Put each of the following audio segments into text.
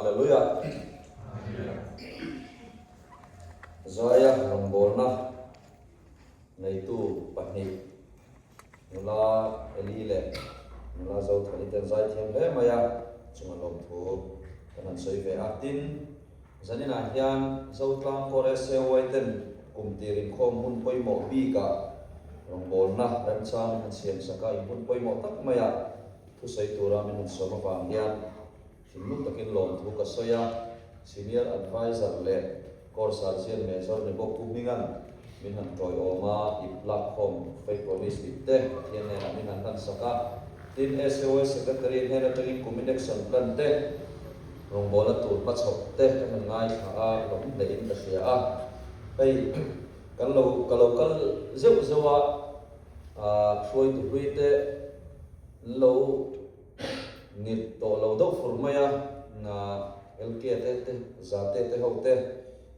Hallelujah. Zaya Rambolna Naitu Pahni Nula Elile Nula Zau Thalitan Zai Thiam Le Maya Chumalom Thu Kanan Soive Atin Zanina Hian Zau Tlang Kore Sewaiten Kumtirin Khom Hun Poi Mo Bika Rambolna Ramchang Hansien Saka Hun Poi Mo Tak Maya Thu Sai Tura Min Soma Pang Hian Himlu Takin Lom Thu Kasoya Senior Advisor Le Korsal Sian Mesor ni Bok Tumingan Minhan Toy Oma Iplak Home Fake Police Itte Tiene Minhan Tan Saka Tin SOS Secretary Hera Tengin Communication Plante Rongbola Tur Matchok Te Kanan Ngai Haa Lom Lein Kasia Hey Kalau Zeu Zewa Shoy Tu Huite Low Nit To Low Do Furmaya Na LK Te Zate Te Hote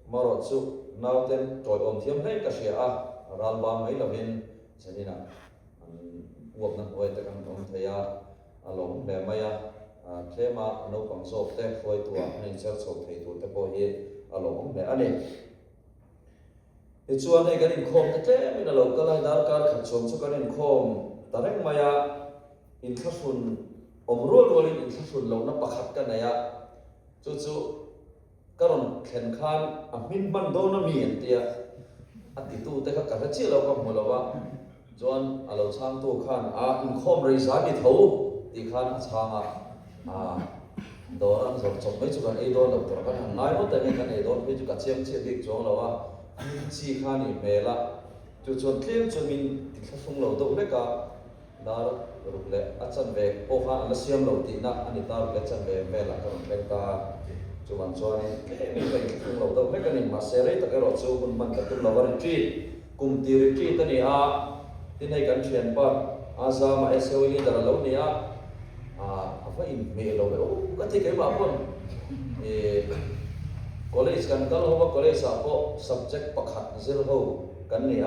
Marot su nauten toy om thiam hei ka sia ralba mai lamin sanina uap na hoi te kan om thaya along le maya thema no pang so te foi tua nei char so thei tu te po hi along le ani chuan nei ganin khom te min alo kala dar kar khat chom chu kanin khom tareng maya in thasun omrol rolin in thasun lo na pakhat ka naya chu karon khen khan amin ban do na mi entia atitu te ka ka chi lo ka mulawa jon alo chang tu khan in khom rei za ni tho ti khan changa doran zor chom mai chu kan ei do lo tor kan nai ho te kan ei do pe chu ka chem che dik chong lo wa chi khan ni mela chu chon tlem chu min ti thasung lo do le ka dar ruk le achan ve o kha an siam lo ti na ani tar le chan ve mela kan le ka Cuman ini baik itu lo tahu mereka ni masalah itu kalau so pun mantap tu lawan retreat kumti retreat ni tinai kan cian pa azama SO ini dalam laut ni apa ini melo ketika apa pun college kan kalau apa college apa subjek pakhat zero ho kan ni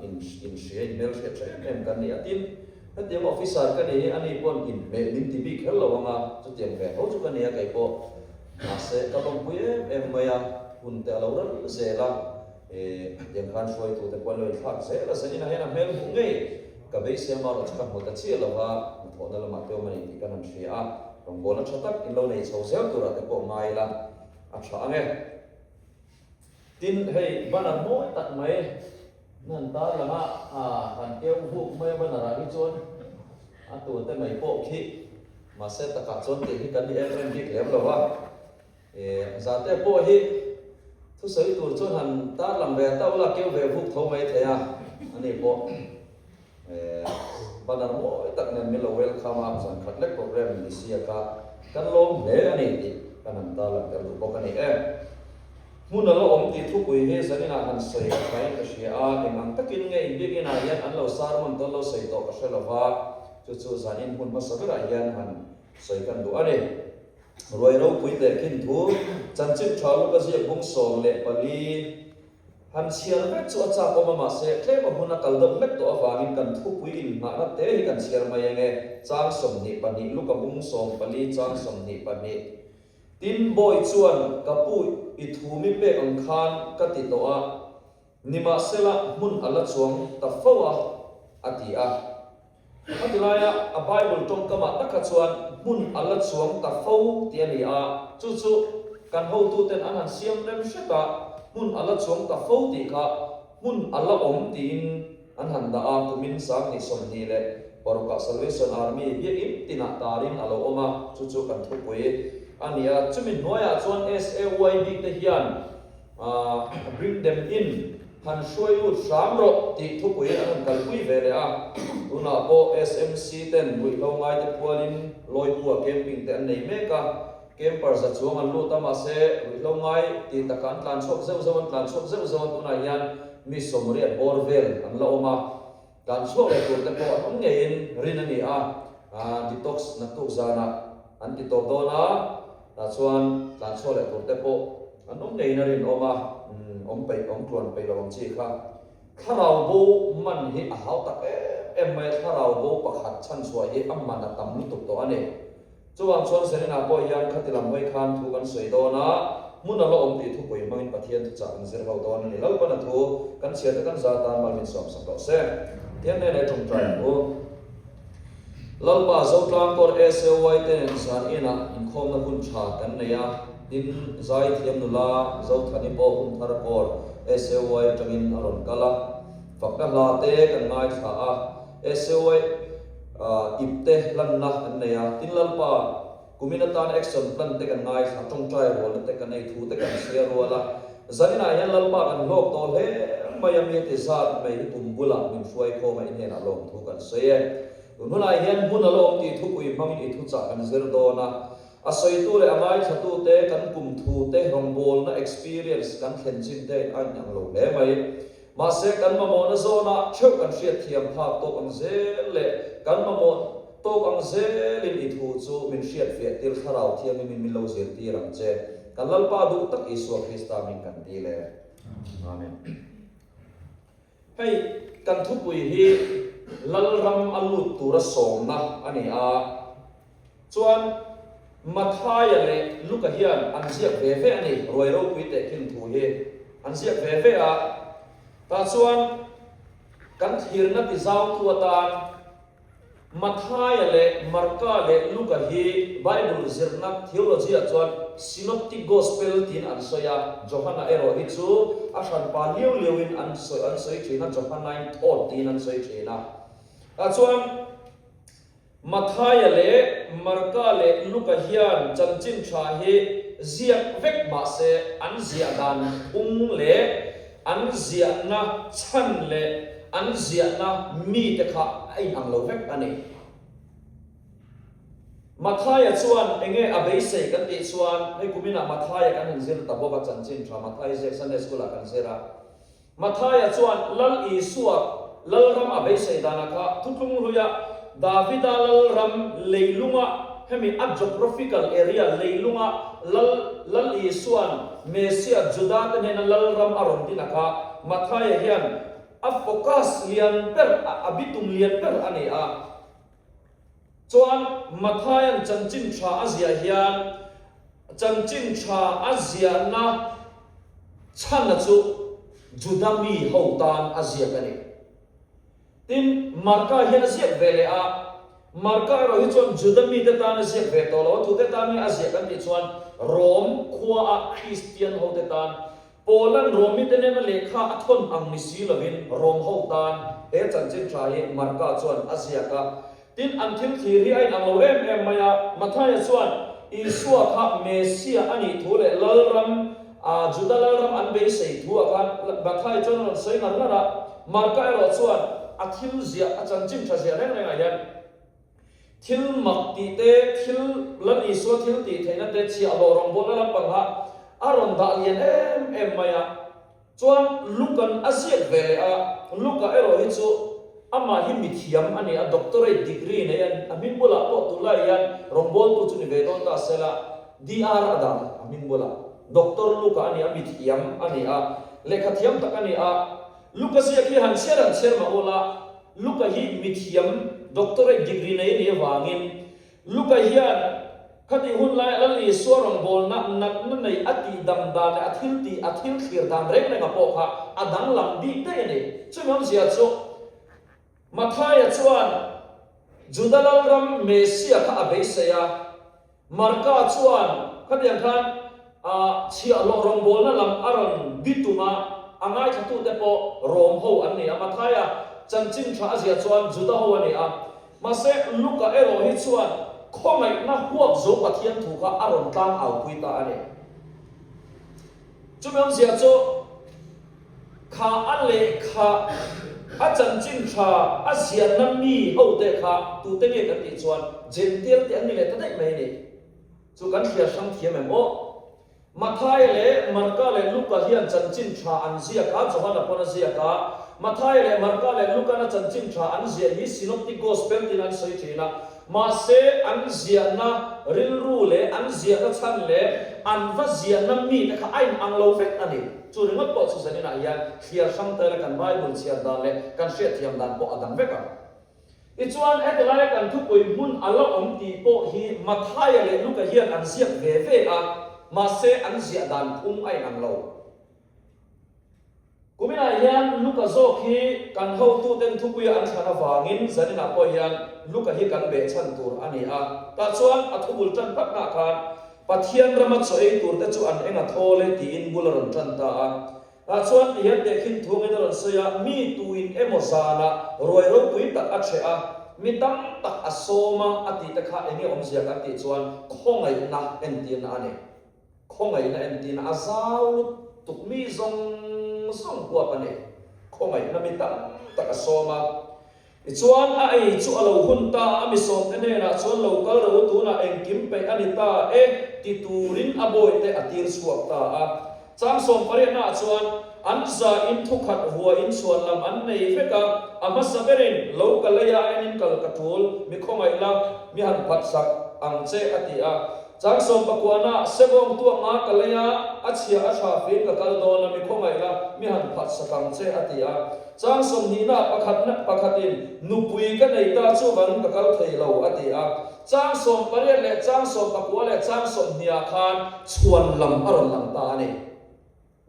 in share mail share kan ni tin hati officer kan ni ani pun in TV kalau wanga tu tiang be ho tu kan ni kai po Ase kapang puye maya hunte alauran zela yang kan shoi tu te kwalo thak zela sanina hena mel bungai kabe se maro chaka hota chi lawa thona la mateo mani ti kanam shia rongbola chatak in lo nei chho sel tura te po mai la acha ange tin hei bana mo tat mai nan ta la kan keu hu mai bana ra hi chon atu te mai po khi ma se ta ka chon te hi kan ni em dik lem lawa zate po hi thu sei tur chon han ta lam ve ta ula keu ve buk tho mai thaya ani po badar mo tak ne milo welcome up san khatlek program ni sia ka kan lom le ani ti kan ta la ka ru po kan ni mun lo om ti thu pui he sanina han sei kai ka sia engam takin nge indik ina yan an lo sar mon to lo sei to ka shelawa chu zanin mun ma sabira yan han sei kan du ani Roi rau pui te kin thu chan chip thalo ka sia bung song le pali han siar mek chu acha ko ma se tle ma huna kal dam mek to awangin kan thu pui in ma na te hi kan siar mai nge chang som ni pani lu ka bung song pali chang som ni pani tin boy chuan ka pu I thu mi pe ang khan ka ti to nima sela mun ala chuang ta fawa atia Atilaya a Bible tong kama taka chuan mun ala chuang ta fo ti ani chu kan ho tu ten anan siam lem sheka mun ala chuang ta fo ti kha mun ala om tin an han da kumin sang ni som ni le Poroka Salvation Army bi im tina tarin alo oma chu kan thu pui ania chumin noya chuan SAY big te hian bring them in han shoi u samro ti thu pui an kal pui ve le tuna po SMC ten wi lo ngai te pualin loi pu camping te nei meka camper za chuang an lu tama se wi lo ngai ti takan tlan chok zeu tuna yan mi somri borvel an la oma kan chok le tur te po an ngein rin ani detox na tu zana an ti to dona ta chuan tlan chok le tur te po an ngein rin oma om tuan pe lo chi kha kharau bo man hi a hau tak mai kharau bo pakhat chan chua hi amma na tam ni tuk to ane chuan chuan senina po hian khatilam hoi khan thu kan soi dona mun lo om ti thu pui mangin pathian tu cha an zer ho don ni lal pana thu kan sia ta kan za ta malmin som sam lo se tian ne tong trai ko lal pa zo tlang kor SOY ten san ina in khom na hun cha kan ne ya din zai thiam nu la zo thani po hum thar kor SOY tangin aron kala fakka la te kan ngai tha a SOY ipte lan na an ne ya tin lal pa kuminatan action plan te kan ngai tha tong trai rol te kan nei thu te kan share rola zanina yan lal pa kan lok to he mayami te zat mai tum bula min fuai kho mai ne na lom thu kan soye unulai hian mun alom ti thu pui mangin i thu cha kan zer do na asoi tu le amai thatu te kan kum thu te rongbol na experience kan khen chin te an yang lo le mai ma se kan ma mo na zona cheu kan hriat thiam pha to ang zel le kan ma mo to ang zel in i thu chu min hriat fe til kharau thiam min lo zer ti ram che kan lal pa du tak isu krista min kan ti le amen hey kan thu pui hi lal ram alut tura som na ani a chuan mathaya le luka hian an ziak ve ve ani roi ro pui te kin thu he an ziak ve ve a ta chuan kan thirna ti zau tu atan mathaya le marka le luka hi bible zirna theology a chuan synoptic gospel tin an soya Johanna ero hi chu a than pa liu liuin an soi thina Johanna in thot tin an soi thina a chuan mathaya le marka le luka hian chanchin tha hi ziak vek ma se an zia dan le an zia na chan le an zia na mi te kha ai ang lo vek ani mathaya chuan enge abei sei kan ti chuan hei kumina mathaya kan hanzir ta boka chanchin tha mathaya je Sunday school a kan zera mathaya chuan lal i suak lal ram abei sei dana kha thutlung huya Davida lal ram leilunga hemi a geographical area leilunga lal i suan Mesia Judah ne na lal ram aron dinaka mathaya hian a focus lian per abitum lian per ani a chuan mathayan chanchin tha azia hian chanchin tha azia na chana chu Judami hotan azia kani tin marka hian azia vele a marka ro hi chuan Judami te tan azia ve to lo tu te tan ni azia kan ti chuan Rom khua a Christian ho te tan Poland Romi te ne na lekha athon ang misi lovin Rom ho tan he chanchin tha hi marka chuan azia ka tin anthil thiri ai ang lo em maya mathaya chuan Isua kha Mesia ani thule lalram Judalalram an be sei thu akan bathai chuan sei nar na marka ro chuan athil zia achanchin tha zia reng reng ayan thil makti te thil lan Isua thil ti theina te chi alo rong bol la pangha aron da lian em maya chuan lukan asiat vele a luka ero hi chu ama hi mithiam ani a doctorate degree ne yan amin bola po tulai yan rongbol tu chuni ve don ta sela DR adam amin bola doctor luka ani a mithiam ani a lekhathiam tak ani a luka sia ki han cher ma ola luka hi mithiam doctorate degree ne ni wangin luka hian khati hun lai ali sorong bol na nei ati dam dan athil khir dan rek ne ga po kha adang lam di te ne chumam sia chu mathaya chuan Judalalram Mesia kha abei seya marka chuan khadian khan chi alo rong bol na lam aron bituma angai thatu te po rom ho anni mathaya chanchin tha azia chuan Juda ho ani a mase luka ero hi chuan khomai na huak zo pathian thu kha aron tang au puita ani chumam sia chu kha ale kha a chanchin tha a zian nam mi ho te kha tu te nge kan ti chuan gentle te ani le ta dai mai ni chu kan thia sang thiam em o mathai le marka le luka hian chanchin tha an zia ka Johanna pona zia ka mathai le marka le luka na chanchin tha an zia hi synoptic gospel tin an soi thina ma se an zia na ril ru le an zia na chan le an va zia nam mi te kha ai ang lo fet ani chu ringot po chu sanina yan khia sam ta le kan bible chiar dan le kan hriat thiam dan po adang veka อีจวนเวลากันทุกคนมุ่นอัลลอฮ์อมตีโปฮีมาท้ายเลยลูกเฮียนอันเสียเวเวอะมาเสอันเสียดันพุ่งไอ้นังเรากูไม่ได้ยันลูกโซกีกันเข้าตู้เต็มทุกวีอันชนะฟังอินสันนิษฐานพอยันลูกเฮียกันเบชันตัวอันนี้แต่ส่วนอัฐบุลจันพักนาคารปัทยันระมัดสวยตัวแต่ส่วนเองอัฐโอเลตีอินบุลรันจันตาแต่ส่วนเฮียเด็กขึ้นทุ่งอินรันเสียมีตัวอินเอโมซานะรวยรุ่งปุยตัดอัจฉริยะมีตั้งตักอโศมาอติตะขาเองอมเสียกันติส่วนคงไงนักเอ็นตีนอันนี้คงไงนักเอ็นตีนอาซาวตุกมีซงส่งหัวกันเนี่ยคงไงนั่นมีตั้งตักอโศมาส่วนไอ้ชัวเราหุ่นตามีส่งเนี่ยนะส่วนเราก็เราตัวน่ะเองกิมไปอันนี้ตาติตูรินอบอยแต่อติรสวกตาจังส่งปริญญาส่วนอันจะอินทุกขัดหัวอินส่วนลำอันในเฟกอามาสเปรินโลกเลยาอินกัลกัตูลมีคงไงล่ะมีหันพัดสักอังเจอติจังส่งปกวานะเสบงตัวงากเลยาอัจฉริยะชาฟินกับกัลโดนมีคงไงล่ะมีหันพัดสักอังเจอติจังส่งนีน่าประคัดอินนุปุยกันในตาชูวันกับกัลเทโลอติจังส่งปริญญาจังส่งปกวานะจังส่งเนียคานชวนลำอรลังตาเนี่ย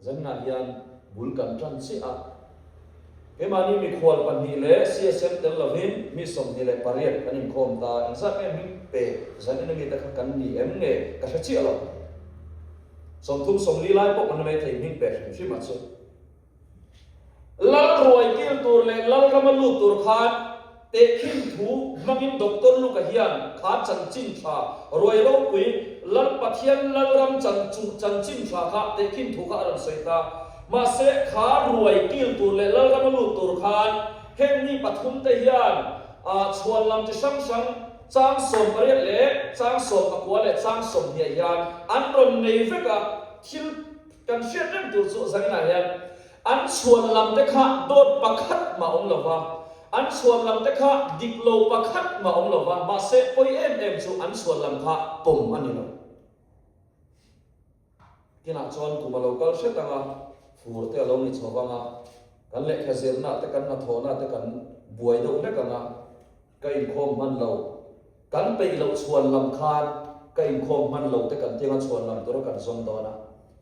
จังนั้นยันบุลกันจันทร์เอมานี่มีควอลปันฮีเล่เสียเซนเตลลาวินมีสมฮีเล่ปารีสอันนี้คมตาอันสักมีเปจันนี่มีแต่กันนี่เงี้ยก็เชื่อหรอกสมทุกสมลีไลพวกมันไม่ถึงมีเปใช่ไหมสุดลัลรวยกิลตัวเล่ลัลกำลูตัวขาดเตะขิมถูมังอินด็อกเตอร์ลูกเฮียนขาดจันจินชารวยโลกุยลัลปัทยันลัลรำจันจินชาขาเตะขิมถูขาดอันเสตามาเสกขารวยกิลตัวเล่แล้วก็มาลูกตัวขานเฮงนี่ปฐุมเตียนชวนลำจะช่างจ้างสมปริยเล่จ้างสมอควาเล่จ้างสมเฮียยานอันรนในเฟกทิลกันเชื่อเรื่องตัวสุสังนายันอันชวนลำเตค่ะโดดประคัดมาองค์หลวงอันชวนลำเตค่ะดิกโลประคัดมาองค์หลวงมาเสกปอยชูอันชวนลำค่ะปุ่มอันนี้เราที่นักชวนกุมาโลกัลเชื่อตั้งฟูร์เตอร์ลงนี่ชาวบ้านกันเล็กแค่เสียน่ะแต่กันน่ะทอน่ะแต่กันบวยดงได้กันก็อินโคมมันเรากันไปเราชวนลำคาญก็อินโคมมันเราแต่กันที่มันชวนลำตัวกันทรงตัวนะ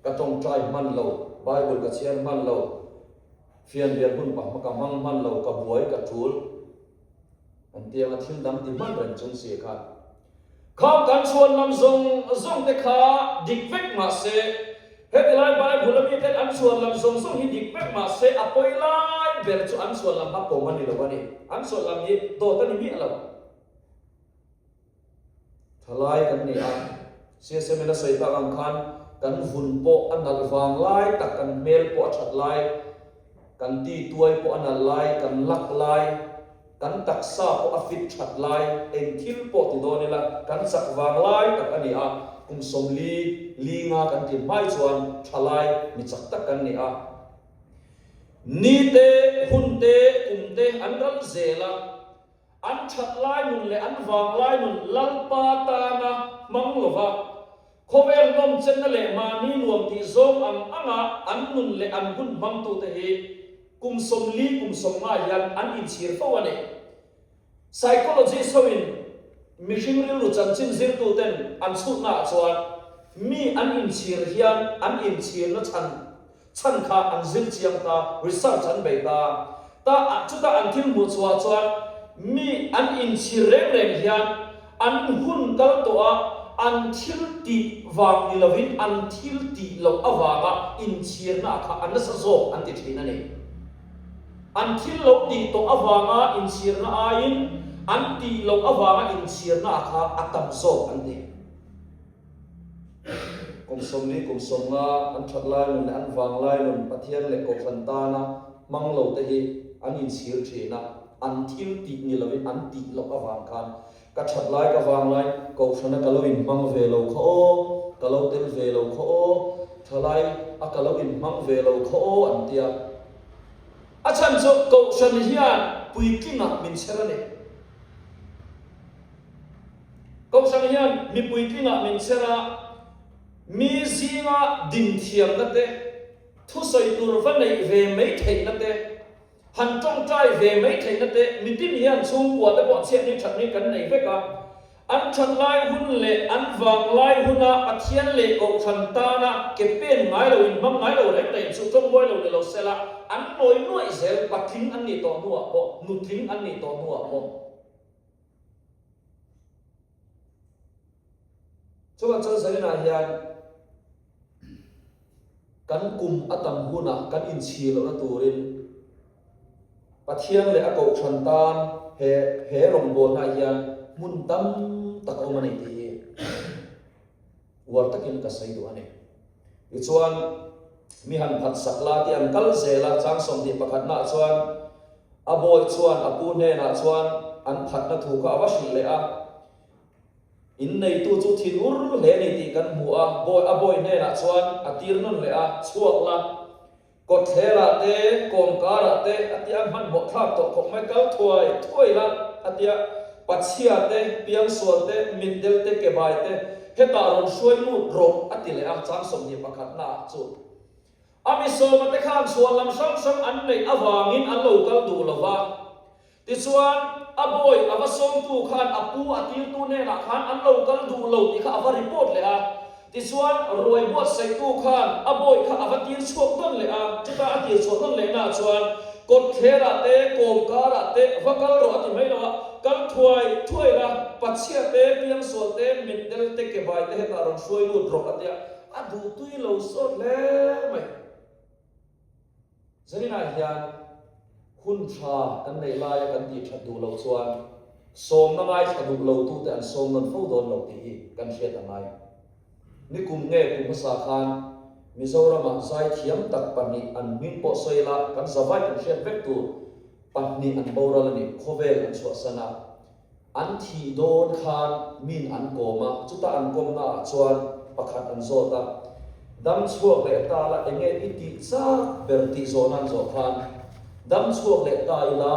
ก็ต้องใจมันเราไบเบิลก็เชียนมันเราเฟียนเบียนหุ่นปะมันก็มันเราก็บวยก็จูลอันเดียวกันทิ้งดำที่มันเป็นจงเสียขาดข้าวกันชวนลำทรงแต่ขาดิกเวกมาเสเฮติไลบายบุลมีแต่อันส่วนลำทรงหิดิกแม่มาเสอปอยไลเบรจูอันส่วนลำพับผมมันนี่ละวันนี้อันส่วนลำนี้โตตันนี้มีอะไรทลายกันนี่เสียเสมินาใส่ตาลังคันกันหุ่นโปอันนัลฟางไลตักกันเมลโปชัดไลกันตีตัวโปอันนัลไลกันลักไลกันตักซาโปอฟิตชัดไลเอ็นทิลโปติโดนี่ละกันสักวางไลตักอันนี้กุมสมลีงากันที่ไม่ชวนทลายมีจักตักกันนี่นี่เตหุ่นเตกุมเตอันรัลเซลอันชัดไลนุนเลอันวางไลนุนลัลปาตานะมังลวะโคเวลนมเจนเลมานีรวมที่ซงอันนุนเลอันหุ่นมังตุเตหีกุมสมลีกุมสมมายันอันอินชีร์ฟวันนี้ psychology สวินมิชิมริลุจันจินซิรตูเต็นอันสุดน่าชวนมีอันอินชีร์เฮียนอันอินชีร์นัชันข้าอันซิลเชียงตาริสัร์ชันเบต้าตาจุดตาอันทิมบุษวาชวนมีอันอินชีร์เร่งเฮียนอันหุ่นกัลตัวอันทิลตีวางนิลวินอันทิลตีลงอวางอินชีร์น่าข้าอันนั้นสะโซอันติดที่นั่นเองอันทิลลงตีตัวอวางอินชีร์น่าอินอันตีลงอวางอินเชียร์น่าข้าอัตมโซอันนี้กุมสมนี้กุมสมงาอันชัดไล่นุนอันวางไล่นุนปะเทียนเล็กกสันตานะมังโลเตหีอันอินเชียร์เชนะอันทิลตีนี่เราอันตีลงอวางกันกัชัดไล่กับวางไล่กบชนะกะลวินมังเวโลโคกะลเตลเวโลโคทลายอะกะลวินมังเวโลโคอันเดียอาจารย์โจกบชนะเฮียนปุยกินักมินเชระเนก็สังเกตมีปุยกินมินเซรามีซีงาดินเทียมนั่นเองทุสัยตัวฟันในเวไม่เทนั่นเอง หันจ้องใจเวไม่ถึงนั่นเตมิติเฮียนสูงกว่าแต่บอกเชียนี่ฉันนี่กันไหนเวกันอันฉันไล่หุ่นเละอันวางไล่หุ่นนะอัดเทียนเละก็ฉันตานะเก็บเป็นไงเราอินมั่งไงเราเล็กแต่สุดจงไว้เราเสละอันน้อยน้อยเสลปัดทิ้งอันนี้ต่อหัวบ่นุทิ้งอันนี้ต่อหัวบ่ช่วงเช้าสายนาเฮียนกันกุมอัตมหุ่นนะกันอินชีเราละตัวรินปัดเทียนเละก็ฉันตาเฮรงโบนาเฮียนมุนตั้มตะกอมันอีทีวัวตะกินกษัยตัวนี้อีส่วนมีหันผัดสักลาที่อันกัลเซลาจางสมดีประคันน่าส่วนอบอยส่วนอปูเนน่าส่วนอันผัดน่าถูกอวชิเลอะอินในตู้จุดที่อุรุเลนิติกันหัวบอยอบอยเนน่าส่วนอตีรนั่นเลยอะช่วงละกดเทละเตะกงการะเตะอติอันมันบอกทับตกของไม่เก้าถ้วยละอติปัจเจียเตเปียงส่วนเตมินเดลเตเก็บใบเตเฮตารอนช่วยนู่นรบอติเลอาจางสมดีประคันน่าจุดอามิโซมันเตข้ามส่วนลำซ้ำอันในอวางินอันโลกัลดูละวะติส่วนอบอยอวสมตูขันอปูอติลตูเนน่ะขันอันโลกัลดูโลติข้าอวริโพดเลยอะติส่วนรวยบวชใส่ตูขันอบอยข้าอวติลช่วงต้นเลยอะจุดอติลช่วงต้นเลยน่ะส่วนกดเทระเตโกมการะเตวกัลโรอติไม่ละวะกันถ้วยละปัจเจียเตเปียงส่วนเตมินเดลเตเก็บใบเตเฮตารอนช่วยนู่นรบอติอะดูตุยเราสดแล้วไหมจะนี่นายเฮียนหุ่นชาอันในลายกันดีฉันดูเราส่วนสมน้ำไม้ฉันดูเราตู้แต่อันสมนั้นเฝ้าโดนเราตีกันเชียร์ต่างไงนี่กลุ่มเง่กลุ่มภาษาคานมิโซรามันใจเทียมตักปันนี้อันมินโปสวยละกันสบายกันเชียร์เวกตูปันนี้อันโบราณนี่โคเวลอันสวสนาอันที่โดนคานมินอันโกมาจุดตาอันโกมน่าส่วนประคัดอันโซตาดำช่วงเล็กตาละเองอิติซ่าเบอร์ติโซนันโซคันดำช่วงเล็กตาอีละ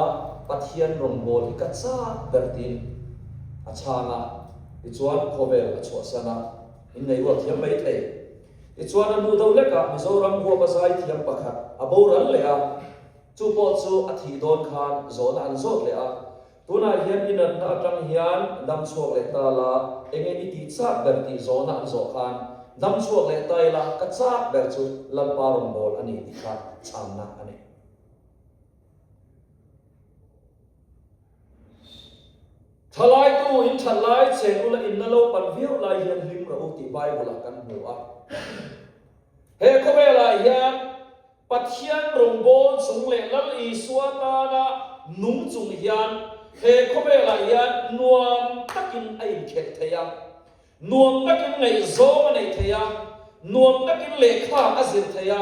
ปัทเทียนรองโบลิกัตซ่าเบอร์ตินอาชานะอิจวนโคเบลอชวสนะอินในวัดเทียมไม่เทอิจวนนูดาวเล็กมิโซรัมหัวภาษาเทียมประคัดอโบรันเลยอะจูโปจูอธิโดนคันโซนันโซเลยอะตัวนั้นเฮียนอินันนาจังเฮียนดำช่วงเล็กตาละเองอิติซ่าเบอร์ติโซนันโซคันดำช่วงเล็กตายละกัจจาแบบจุดลำปารองบอลอันนี้ที่ขาดชามนักอันนี้ทลายตู้อินทลายเชนุละอินนโลปันวิวลายยันลิมระอุติใบบุลกันหัวเฮคเวลายันปัทเทียนรองบอลสุงเล่ลลีสวตานะนุ่มจุงยันเฮคเวลายันนวมตักินไอเขตเทียนวมตักินไงโซมันไอเทียนวมตักินเลขาอสิรเทีย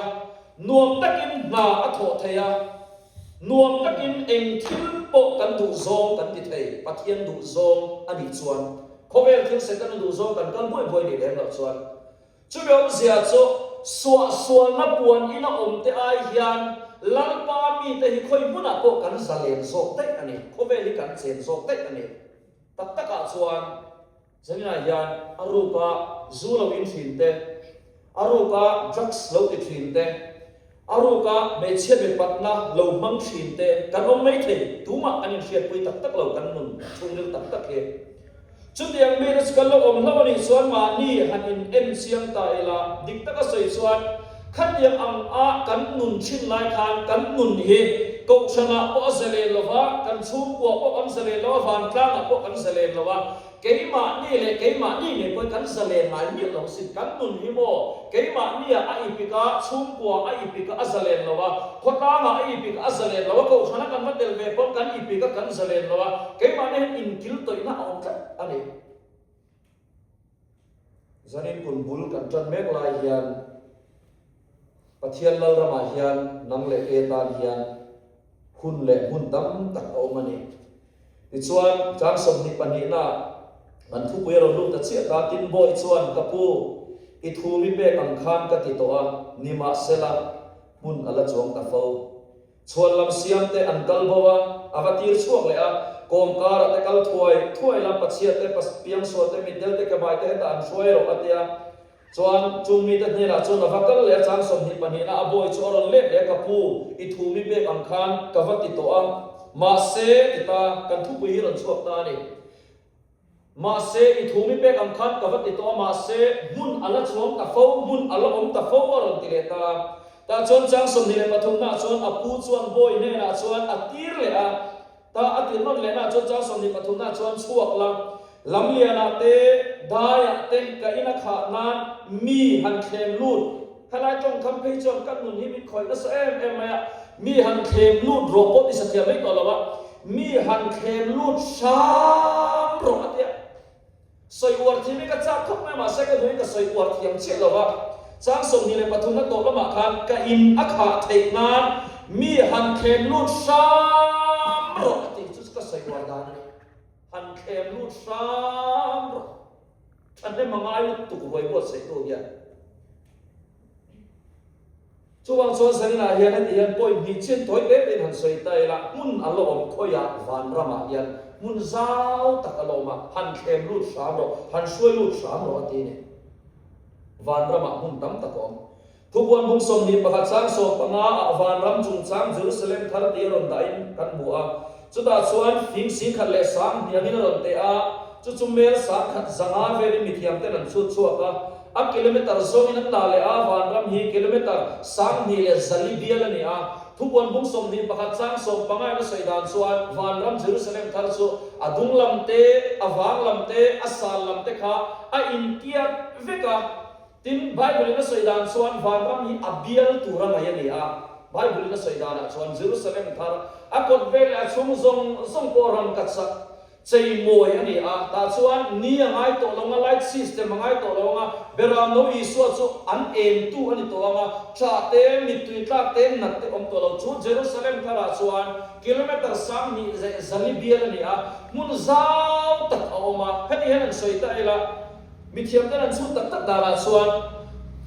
นวมตักินนาอโถเทียนวมตักินเองทิลโปกันดูโซกันติเทยปัทเทียนดูโซอันนี้ส่วนเขาเวลทิ้งเสกันดูโซกันกันบ่อยๆนี่แหละเราส่วนช่วยเอาเสียโซส่วนนับวนอินาอมเตไอเฮียนลังปามีแต่ที่คอยมุนโปกันสเลนโซเตอันนี้เขาเวลิกันเซนโซเตอันนี้ตักตะกะส่วนจะมีอะไรยันอารูปะจูเราอินฟินเตอารูปะดรักส์เราติดฟินเตอารูปะเมเชเบปัตนะเรามังฟินเตกันอมไม่ถึงตัวมาอันนี้เชียร์ปุยตักตะเรากันนุ่นช่วงเรื่องตักตะเกจุดยังมีรัศกันเราอมเรานี่ส่วนมานี่หันอินเอ็นเสียงตายละดิกตะก็สวยส่วนขันยังอังอากันนุ่นชินลายคานกันนุ่นเฮกชนะปอเซเลนลวะกันชูปวปอกันเซเลนลวะฟันกลางปอกันเซเลนลวะเกย์มานี่เลยเกย์มานี่เนี่ยปอกันเซเลนมาเนี่ยเราสิกันนุ่นฮิโมเกย์มาเนี่ยไอพิกาชูปวไอพิกาอัเซเลนลวะขดตามาไอพิกาอัเซเลนลวะกชนะกันมาเดลเวปอกันไอพิกากันเซเลนลวะเกย์มาเนี่ยอินกิลตัวน่าเอากันอันนี้จะนี่คุณบุลกันจนเมกลายยันปัทเทียนลรามาเฮียนนังเล่เอตาเฮียนหุ่นเล่หุ่นดำตักเอามันนี่ที่ส่วนจางสมนิปันนี่น่ะมันทุกเวลาลูกตัดเสียตาตินบ่อยส่วนกับผู้อิทูมิเบกังคานกับติโตะนิมาเซลาหุ่นอลาจงตะเฝ้าส่วนลำเสียงเตอันกัลบัวอากาตีช่วงเลยอ่ะกอมการะเตกัลถ้วยลำปัดเสียเตปัสเปียงส่วนเตมิเดลเตกบายเตตอันช่วยเราอัตยา chuan chumi ta hne la chuan avakal le chang som hi pani na aboi chu ron le le ka pu I thu mi be ang khan ka vati to ang ma se kita kan thu pu hi ron chuak ta ni ma se I thu mi be ang khan ka vati to ma se mun ala chuang ta fo mun ala om ta fo ron ti le ta chuan chang som ni le pathum na chuan apu chuan boi ne na chuan atir le a ta atir non le na chuan chang som ni pathum na chuan chuak la lam liana te daya te ka ina kha nan mi han khem lut khalai chong kham phei chon kan nun hi mit khoi na sa em ya mi han khem lut robot is atia mai to lawa mi han khem lut sam ro atia soi war thi mi ka cha khop mai ma sa ka doi ka soi war thiam che lawa chang som ni le pathum na to lama khan ka in akha thei nan mi han khem lut sam ro ati chu ka soi war dan han khem lut sam roอันนี้มาไม่รู้ตุกรวยบวชเสกตัวยันช่วงส่วนสันนิษฐานยันปอยมีเช่นถอยเล็บเป็นหันสวยใจละมุนอารมณ์ขอยากวันรามายันมุนเจ้าตักอารมณ์หันเข้มรูดสามรอหันช่วยรูดสามรอทีนี้วันรามามุนตั้มตะกอมทุกวันบุญสมดีประกาศสร้างโศกปังอาวันรำจุงช้างเยรูซาเล็มทาร์ตีรอนไดน์กันบัวจุดอาส่วนฟิงสิงขัดเลสามเดียมินรอนเตอาจุดเมลสักขัดสังอาเวริมิทิยมเตนันสุดชัวกะกิโลเมตรโซมินันนาเลอาวันรำฮีกิโลเมตรสังฮีเลซัลิเบียลนี่อาทุกวันบุญสมดีประกาศสร้างโศกปังอาและสัยดานส่วนวันรำเยรูซาเล็มทาร์สุอดุงลำเตอวางลำเตอัสซาลลำเตข้าอินเกียเวกาทิมไบเบิลและสัยดานส่วนวันรำฮีอับเบียลตูรังไงนี่อาไบเบิลและสัยดานส่วนเยรูซาเล็มทาร์กดเวลาชงซงโกรังกัดสักใจมวยอันนี้แต่ส่วนนี้ยังไงตัวลงมาไลท์ซิสเต็มยังไงตัวลงมาเบรามโนอีส่วนส่วนอันเอ็นตู้อันนี้ตัวลงมาชาเต็มมิตุยตาเต็มนักเต็มตัวเราชุดเยรูซาเล็มทาราส่วนกิโลเมตรสามนี่ซัลิเบียอันนี้มุนซาวตัดออกมาแค่นี้นั่นสวยตายละมิเทียมนั่นชุดตัดดาราส่วน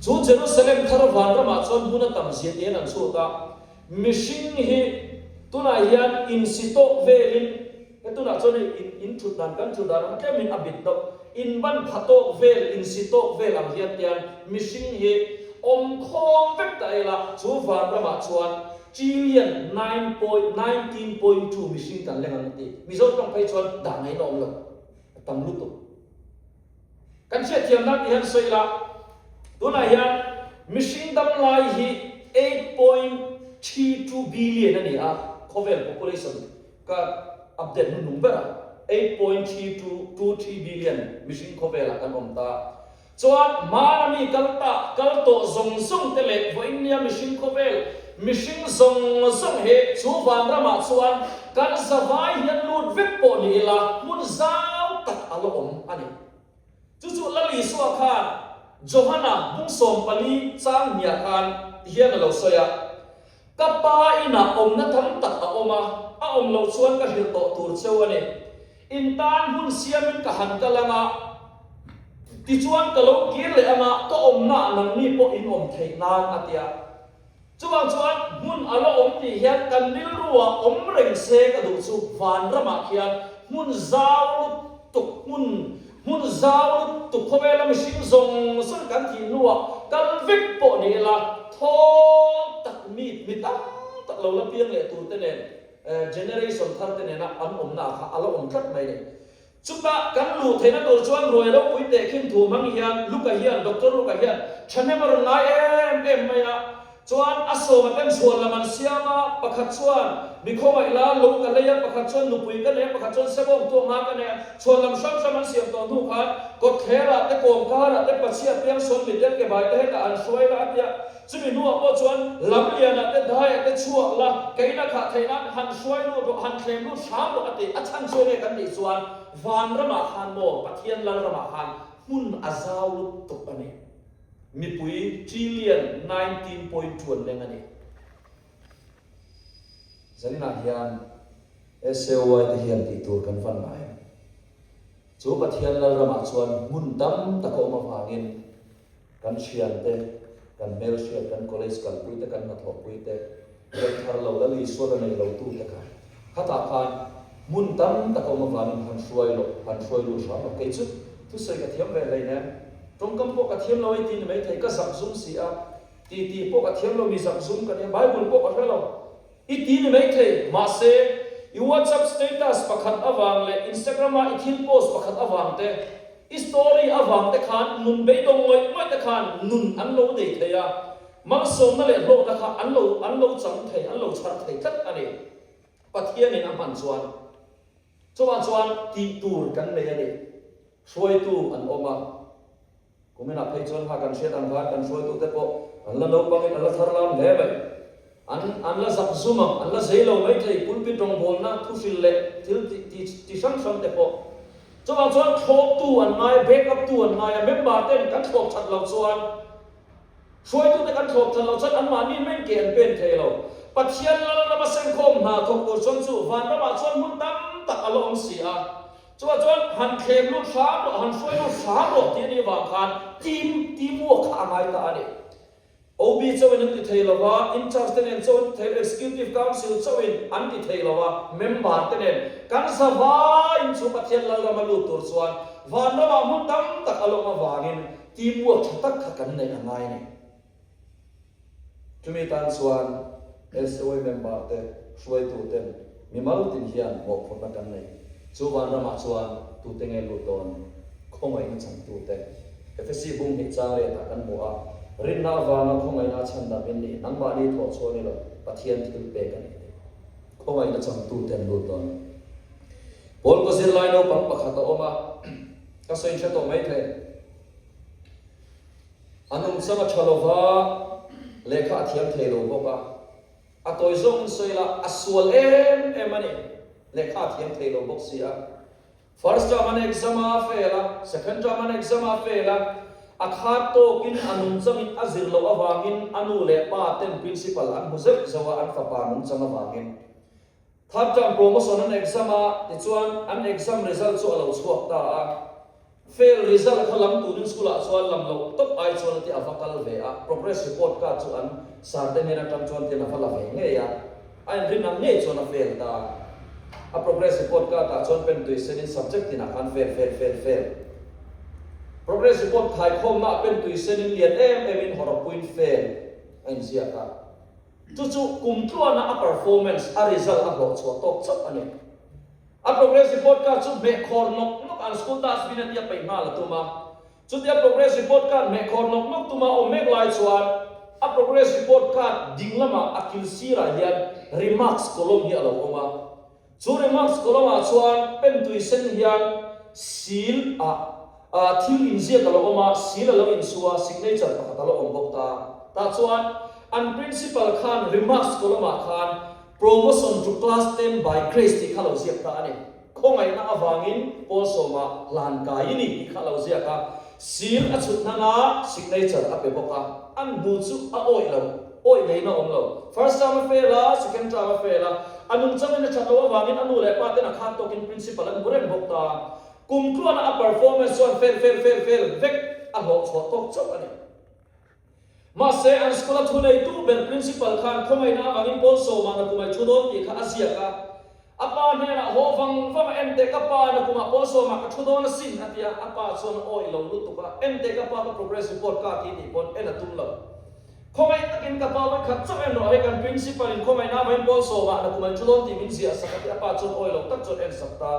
ชุดเยรูซาเล็มทาราวันละมาส่วนมุนตั้มเสียเองนั่นชุดตามิชิงฮีตัวนั้นยันอินสิโตเวลินitu nak cakap in chudan kan chudan macam min abit tu in ban phato vel in sito vel ang hiatian missing he khom vek tai la chu van rama chuan trillion 19.2 missing kan lengan ti mizo tong pai chuan da ngai nom lo tam lu tu kan che thiam na ti han soi la tu na hian missing dam lai hi 8.32 billion ani khovel population ka update nu number 8.323 billion missing khobela kan omta chuan manami kalto zong tele voinia missing khobel missing zong he chu van rama chuan kan zawai hian lut vek po ni la mun zau tak alo om ani chu lali suwa khan johana bung som pali chang nia khan hian lo soya kapa ina om na tham tak a oma om lo chuan ka hil to tur cheu ani in tan hun siamin ka han kalanga ti chuan ka lo kir le anga to om na nang ni po in om thei nan atia chuan hun alo om ti hian kan nil ruwa om reng se ka du chu van rama khian hun zau tuk hun zau tuk khobela mishing zong sun kan thi nuwa kal vik po ni la tho tak mi tak lo la piang le tur te ne generation thar te ne na an om na kha alo om khat mai ne chuta kan lu theina tur chuan roi ro pui te khin thu mang hian luka hian doctor luka hian thane mar na em maya chuan aso ma kan chuan laman siama pakhat chuan mikhoma ila lo ka leya pakhat chuan nupui ka ne pakhat chuan sebong to ma ka ne chuan lam sam sam siam to nu kha ko thera te kom kara te pachia piang son mi te ke bai te ka an suai la atia chumi nu apo chuan lam liana te dai te chuak la keina kha theina han suai nu ro han thlem nu sham ro ati achan choi ne kan ni chuan van rama khan mo pathian lal rama khan mun azau lu to ani mi pui trillion 19.2 lengani zalina hian SOY te hian ti tur kan fan lai chu pathian lal rama chuan mun dam tako ma wangin kan chian te kan mel shia kan college kan pui te kan na thok pui te kan thar lo la li so da nei lo tu te ka khata khan mun dam tako ma wangin han suai lo sha lo ke chu tu sai ka thiam ve lai na ตรงกำปกเทียมเราไอ้ตีนไม่ไทยก็สักซุ่มเสียตีปกเทียมเรามีสักซุ่มกันเนี่ยไบเบิลปกอะไรเราไอ้ตีนไม่ไทยมาเซ่อีวอทซับสเตตัสประคัดอวังเลยอินสตาแกรมอีทิลโพสประคัดอวังเตอีสตอรี่อวังเตขานนุนเบยดงเลยไม่เตขานนุนอันโลเดทยามังสมนั่นแหละโลกนะคะอันโลจังไทยอันโลชัดไทยทัดอันนี้ปัทเทียนในน้ำมันส่วนตีตูร์กันเลยอันนี้ช่วยตูอันออกมากูไม่นับให้ชวนพากันเชียร์อันพากันช่วยตูแต่พออันละโลกบางอันละทารลามเล่ไปอันละสับซุมอันละเซลล์ไม่ใช่ปุลปิตรงบนนะทุสิเล่ที่ช่างแต่พอชวนโชว์ตูอันนายเบรกอัพตูอันนายเมมบาร์เต้นกันโชว์ชัดเราส่วนช่วยตูแต่กันโชว์ชัดเราชัดอันมานี่ไม่เกี่ยนเป็นเทเราปัจเจียนละมาเส้นคมหาทงกุศลสู่วันละมาชวนมุ่งตั้งตักอารมณ์เสียจวนหันเข็มลูกสาวหันช่วยลูกสาวที่นี่วางคันทีมวัวข้าไงตาเนี่ยโอบีเจ้าเป็นที่เทลว่าอินชาร์จเนนเจ้าเทลเอ็กซ์คิวทีฟคาวน์ซิลเจ้าเป็นอันที่เทลว่าเมมเบอร์เทนกันสบายอินสุปัจเจียนละมาลูกตัวส่วนวันละมามุ่งตั้งตักอารมณ์วางินทีมวัวชัดตักกันในยังไงเนี่ยจุดมีตันส่วนเอสโอเมมเบอร์เทช่วยตัวเต็มมีมาลุตินเฮียนบอกคนมากันเลยชวนเรามาชวนตัวเต็งเอลูตอนคงไม่ฉันตัวเต็งเอฟซีบุ้งหิจาร์ตากันมัวรินนาวามาคงไม่น่าฉันดาเป็นนี่นังบาลีทอดชวนนี่เราปะเทียนที่เปกันนี่คงไม่น่าฉันตัวเต็งลูตอนบอลก็เสียไล่เราปังปะขัดออกมาก็ส่วนเช่นตัวไม่เท่อันนั้นสมัชลวาเลขาเทียมเทโลบอกว่าอัตโตยซงสวยละอัศวลมันนี่เลขาเทียมเทโลบอกเสีย first term an exam afela second term an exam afela akhat to kin anum changin azir lo awangin anu le pa ten principal an huzek zawa an fapa nun chang awangin third term promotion an exam a tichuan an exam result chu alo chuak ta a fail result khalam turin school a chuan lam lo top ai chuan ti avakal ve a progress report ka chu an sarte mena tam chuan te na phala ve nge ya ai rin am nge chuan a fail ta a progress report ka ta chuan pen tuition in subject in a kan fail progress report khai khom na pen tuition in lian in hora point fail an zia ka chu kum tluan a performance a result a ho chu tok chap ani a progress report ka chu me khor nok an school das bin atia pai ma la tuma chu dia progress report ka me khor nok tuma o me lai chuan a progress report ka dinglama akil sira hian remarks column hi alo oma chu remarks column a chuan pen tuition hian seal a thil in zia ka lo oma seal lo in suwa signature pakhat lo om bok ta chuan an principal khan remarks column a khan promotion to class 10 by grace ti khalo ziak ta ani khongai na awangin posoma lan kai ni ti khalo ziak ka seal a chut na na signature a pe boka an bu chu a oi nei na om lo first time faila second time faila anung chamen na chatlo awangin anu le pa te na khan tokin principal an buren bokta kum kruan a performance on fail vek a ho chho tok chok ani ma se an school thunei tu ber principal khan khomai na awangin pol so ma na kumai chudon ti kha asia ka apa ne na ho wang ente ka pa na kuma pol so ma ka chudon na sin atia apa chon oi lo lu tu ka ente ka pa ka progress report ka ti ni pon ena tum lo khomai takin ka pa wa khat chok en no ai kan principal in khomai na awangin pol so ma na kumai chudon ti min sia sakati apa chon oi lo tak chon en sakta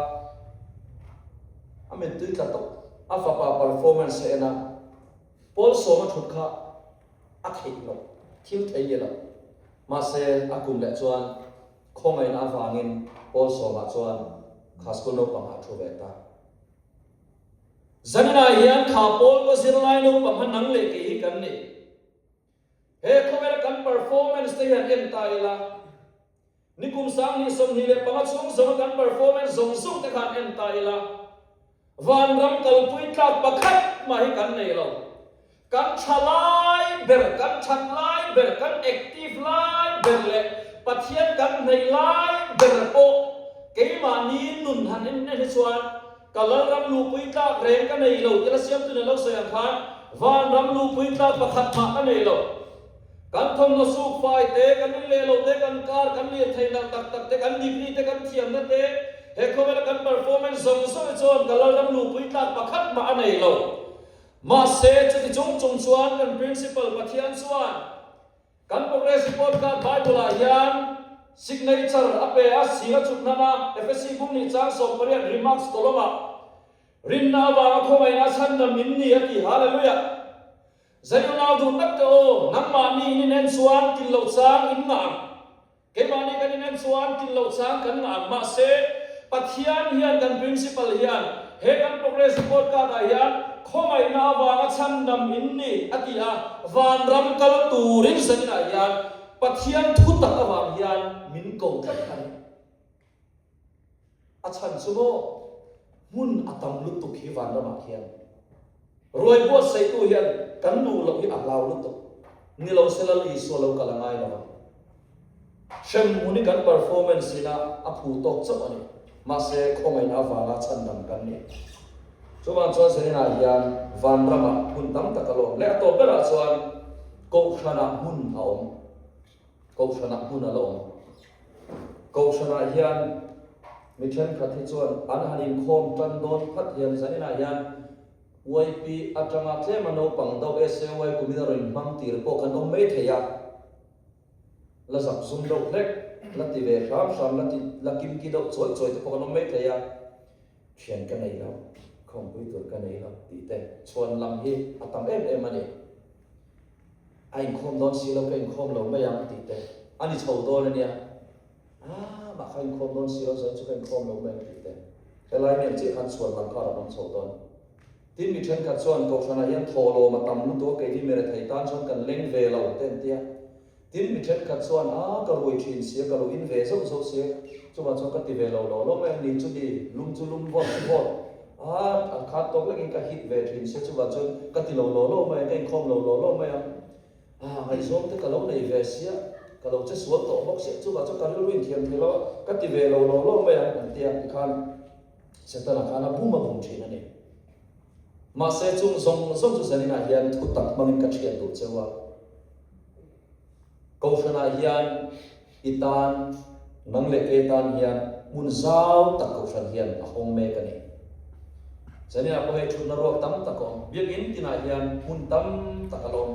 amen tu ka to afa pa performance ena pol so ma thut kha a thei lo thil thei ye lo ma se akum le chuan khomai na awangin pol so ma chuan khaskul no pang a thu ve ta zanina hian kha pol ko sirlai no pang nang le ke hi kan ni he khomai kan performance te hian en ta ila nikum sang ni som hi le pang chung som kan performance zong sung te khan en ta ila van ram kal pui tlak pakhat ma hi kan nei lo kan chalai ber kan chalai ber kan active lai ber le pathian kan nei lai ber po keima ni nun han en ne chuan kalal ram lu pui tlak reng kan nei lo tela siam tu ne lo so yang khan van ram lu pui tlak pakhat ma kan nei lo kan thom no suk fai te kan le lo te kan kar kan le thei na tak te kan digni te kan thiam na te he khomela kan performance zong so chon kalal ram lu pui tlak pakhat ma anei lo มาเสจะที่จงชวนกัน principle ปฏิญาณชวนกันโปรเกรสปอดการไบเบิลยัน signature อเปอสีละจุดนั้นนะเอฟซีบุ้งนี่จ้างส่งไปเรียน remarks ตัวละมารินนาวางเข้าไปนะฉันนั้นมินนี่ที่ฮาเลลูยาใจเราเอาดูตักโตน้ำมันนี่เน้นชวนกินเหล้าช้างอินหนักเกี่ยมันนี่กันเน้นชวนกินเหล้าช้างกันหนักมาเสปฏิญาณเฮียนกัน principle เฮียนเฮกันโปรเกรสปอดการเฮียนข้อไม่น่าวางฉันนำอินนี่อธิยาวันรำกัลตูริงสัญญายันปะเทียนทุตักวางยันมินโกงกันกันอาฉันสุโมมุนอัตมลุตุขีวันรำมาเขียนรวยบัวใส่ตัวยันกันดูเราที่อักลาวลุตุนี่เราเซลลีส่วนเรากำลังไงนะเช่นมุนิกัน performance นะอภูตกจับอันนี้มาเสกข้อไม่น่าวางฉันนำกันนี่ส่วนส่วนเส้นนายยันวันรำมาหุ่นตั้งตะกลงและตัวเป็นส่วนกชนะหุ่นเอากชนะหุ่นเอากชนะยันมิเช่นขัดที่ส่วนอันหันินคมจันโดนพัดยันเส้นนายยันวัยปีอัตมาเทมันเอาปังดาวเอเซวัยกุมิดารินมังตีร์โปกันอมไม่เทียละสับซุ่มดาวเล็กละตีเวชามชามละกิมกิดาวสวยๆที่โปกันอมไม่เทียเขียนกันในเราคอมพิวเตอร์กันในเราตีแต่ชวนลำที่อัตมเอ็มมันเองไอ้คอมโดนซีเราเป็นคอมเราไม่ยังตีแต่อันนี้ชาวโดนเนี่ยมาใครคอมโดนซีเราจะเป็นคอมเราไม่ตีแต่แต่ไรเนี่ยที่ขันชวนมันก็เราต้องชาวโดนที่มีเช่นขันชวนก็ชนะยันโทโลมาตำลุตัวเกย์ที่มีอะไรไทยต้านชนกันเล่นเวเราเต้นเตี้ยที่มีเช่นขันชวนก็รวยชินเสียก็รวยอินเวสต์เสียจุบันชนกันตีเวเราเราไม่นี่จุดดีลุมจุลุมวอดวอดขาดตกแล้วกินกับฮิตเวทินเสียจุบันชนกันตีเราไม่ได้คอมเราไม่ไอ้ส่วนที่กระโดดในเวเสียกระโดดจะสวดต่อบอกเสียจุบันชนกันลุยเทียมเทแล้วกันตีเวเราไม่ได้เตียงคันเสร็จแล้วคันบุ้มมาบุ้มชีนั่นเองมาเสียจุงส่งจุดเสนินาเฮียนทุกตักมันกัดเชียนตัวเจ้าว่ากชนาเฮียนอิตานนังเล็กเอตานเฮียนมุนเจ้าตักกชนาเฮียนหงเมกันนี่เสนินาพอให้ชุนนรกตั้มตะกอนเบียกินที่นาเฮียนมุนตั้มตะกลม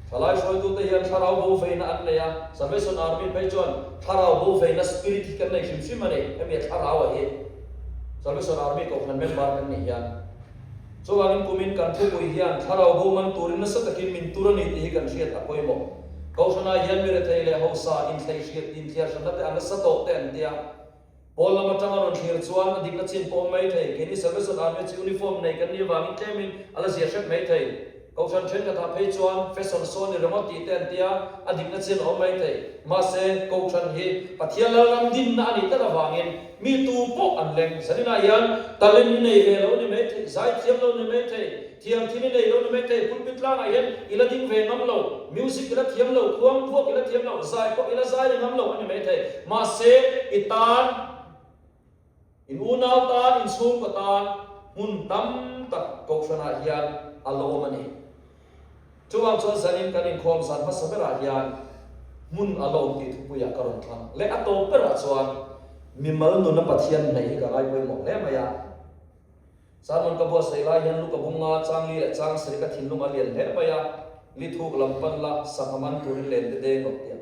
ทลายช่วยตัวเฮียนชาราบูเฟนันเลยอะสมัยส่วนอาร์มีไปจวนชาราบูเฟนัสปิริตกันในชิมมันเองเมียชาราว่าเองสมัยส่วนอาร์มีก็พันเมมบาร์กันนี่เฮียนส่วนกุมินกันทุกวิญญาณชาราบูมันตูรินสัตกินมินตูรนิติกันเชียตอะโอยโมเขาชนะยันมีเรทัยเลยเขาสาอินเทเชียตอินเทียชนะแต่อันนั้นสตอกเต็นเดียพอเรามาทำงานเชียร์ชวนดิกนัดชินพอไม่ไทยแค่นี้สมัยส่วนอาร์มียูนิฟอร์มในกันนี่ว่ามิเทมินอะไรเสียเช็คไม่ไทยเขาฉันเช่นกับทำให้ชวนเฟชั่นโซนในเรื่องตีเต็นเดียอดีตนักเรียนเอาไม่ได้มาเสกเขาฉันเห็นปัทยาลำดินนั่นนี่ตระวังเงินมีตัวพวกอันเล็งสันนิษฐานตะเล่นในเวลานี่ไม่ได้ใจเทียมเรานี่ไม่ได้เทียมที่นี่ในเรานี่ไม่ได้พูดปิดล่างเห็นอีละดิ้งเวงน้ำเรามิวสิกอีละเทียมเราควงพวกอีละเทียมเราใจพวกอีละใจน้ำเราอันนี้ไม่ได้มาเสกอิตานอินอูนาวตานอินซูกตานมุนตั้มตักกชนะยันอัลลอฮ์มันนี่จวบจวนสันินกันอินคอมสันพัสเปราญาณมุนอารมณ์ที่ทุกผู้อยากกระทำและอัตโตเปราจวนมีมาลนุนปัทยันในกับไอ้พวกมองแล้วมายาสามันกบฏใส่ลายยันลูกกบุงงาจังลีจังสริกทินลุงอเลียนแล้วมายาลิทุกลำปันละสักมันตุริเลนเดงอกเตีย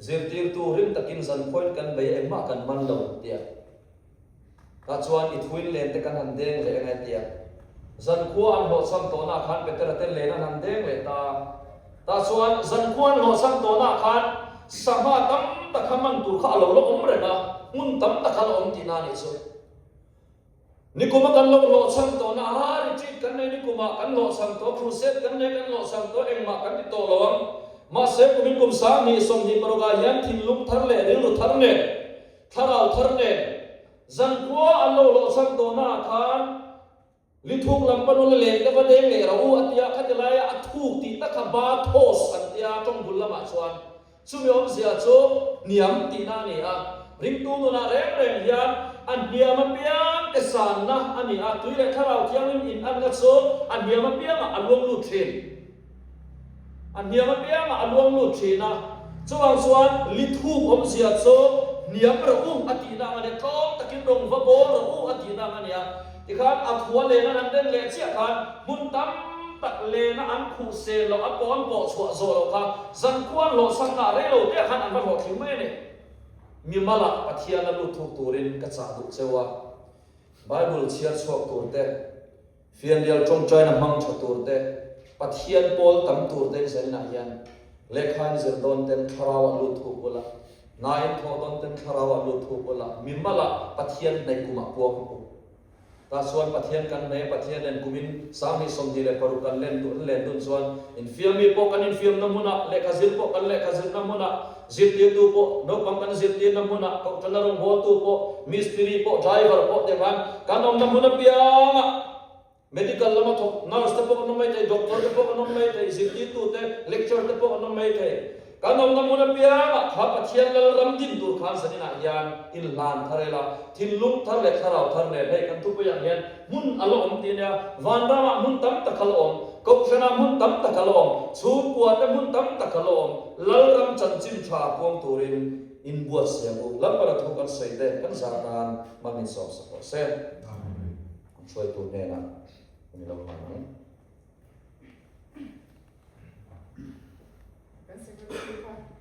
เซฟตีร์ตูริมตะกินสันพอยกันไปเอ็มมากันมันลงเตียตาจวนอิทวินเลนตะกันหันเดงเลยไงเตียจันควานโหสังโตนาขันเป็นแต่เลนันหันเด้งเลยตาส่วนจันควานโหสังโตนาขันสมาตั้มตะขมันตุข้าเราลงเลยนะมุนตั้มตะขเราอมตีนานี่สุดนี่กูมากันโหสังโตนาฮาริจิตกันเนี่ยนี่กูมากันโหสังโตครูเซตกันเนี่ยกันโหสังโตเองมากันติดโตลงมาเสกกูมินกุมสามีส่งที่ปรกายันทินลุกทะเลเรื่องทะเลทะเราทะเลจันควานโหสังโตนาขันลิทุกลำปนุเลนก็ประเด็นเลยเราอัตยาขัดลายอัทุกตีตะขบาโทสอัตยาจงบุลละมาชวนสุมิอมเสียโจนิยมตีนานี่ริมตูนุนาเร่งเร่งยันอันเดียมาเปียงเอสานนะอันนี้ตุยเล็กข้าเราเที่ยงอินอันกัดโซอันเดียมาเปียงอันลวงลุดเชนอันเดียมาเปียงอันลวงลุดเชนนะจงชวนลิทุกอมเสียโจนิยมเราอัตินามันเนี่ยก้องตะกินรงวะโบเราอัตินามันเนี่ย ที่ข้าอัฐวเลนะอันเด่นเลเสียข้ามุนตั้มตักเลนะอันคู่เซลเราอัปอนโปะชัวโซเราข้าจันควนเราสังนาเรเราเด็กขันอันมาบอกถึงไม่เนี่ยมีมาละปะเทียนละลุทุกตัวเรนกัจจาดุเซวะไบเบิลเชียร์ชอบตัวเต้เฟียนเดียลจงใจนำมังชอบตัวเต้ปะเทียนโพลตั้มตัวเต้เซนนายันเลขานิเซอร์ดอนเต้นคาราวะลุทุกบุละนายทอดอนเต้นคาราวะลุทุกบุละมีมาละปะเทียนในกุมะพวงปุตาส่วนปะเทียนกันในปะเทียนเล่นกุมินสามีสมดีเลปรุกันเล่นดุเล่นดุนส่วนอินฟิลมีปกันอินฟิลน้ำมุนะเลขาซิลปกันเลขาซิลน้ำมุนะซิลตีตูปนกปังกันซิลตีน้ำมุนะก็จะลงหัวตูปมิสตรีปไดรเวอร์ปเดวันกันน้ำมุนะเปียง medical ลำทุก nurse ตะปกันน้ำไม่ได้ doctor ตะปกันน้ำไม่ได้ซิลตีตูเต lecture ตะปกันน้ำไม่ได้กันน้ำมุนะเปียงข้าปะเทียนละรำดินตูข้านสันนิษฐานยันอินลานทะเลละทินลุกทะเลทะเลทะเลให้กันทุกอย่างเห็นมุนอารมณ์ที่เนี่ยวันรามามุนตั้มตะขลอมกบชนะมุนตั้มตะขลอมชูปวดมุนตั้มตะขลอมลลรำจันจิมชาพวงตูรินอินบัวเสียงลำบากทุกกันใส่เด็กันสารานมันมีสอบสอบเส้นช่วยตัวเนี่ยนะมีเรามาไหม